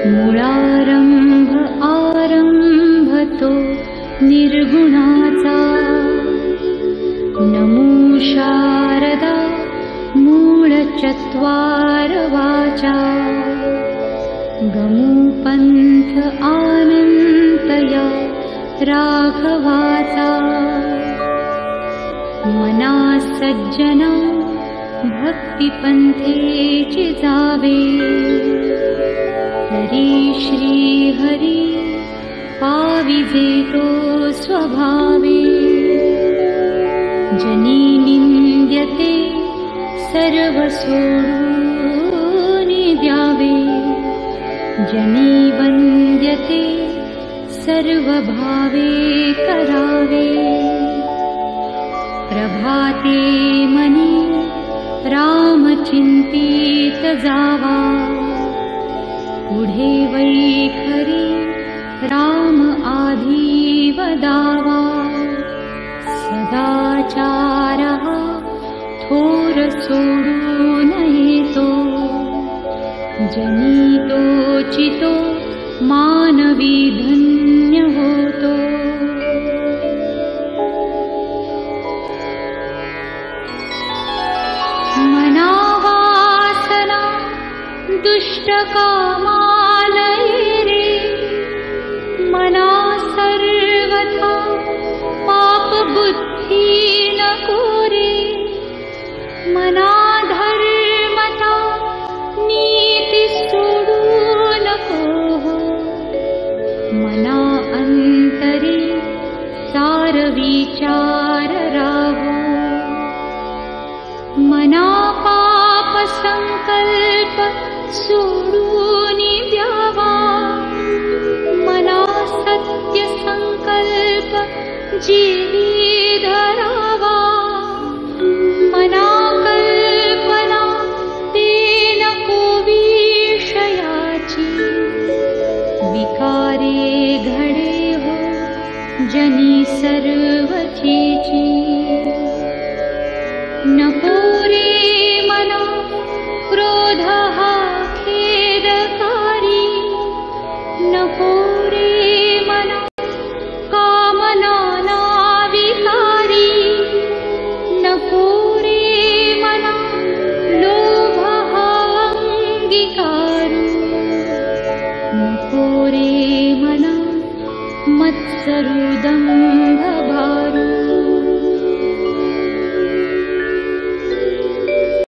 मूळारंभ आरंभतो निर्गुणाचा, नमो शारदा मूळचत्वार वाचा, गमो पंथ आनंतया राघवाचा, मना सज्जना भक्तिपंथेची जावे, तरी श्रीहरी पाविजे तो स्वभावे, जनी निंद्यते सर्व सोडून द्यावे, जनी वंद्यते सर्व भावे करावे, प्रभाते मनी राम चिंतित जावा, पुढे वैखरी राम आधी वदावा, सदाचारः थोर सोडून येतो, जनितोचितो मानवी धन्य होतो। मनावासना दुष्टकामालये रे, मना सर्वथा पाप बुद्धि नको रे, मना धर्मता नीति सोडू नको हो, मना अंतरे सार विचार राहो, मना पाप संकल्प सोडून द्यावा, मना सत्य संकल्प जीवी धरावा, मना कल्पना ते नको विषयाची, विकारे घडे हो जनी सर्वचीची, नको रे मना क्रोध हा खेदकारी, नको रे मना कामना विकारी, नको रे मना लोभ हा अंगीकारू, नको रे मना मत्सरू दंभ भारू।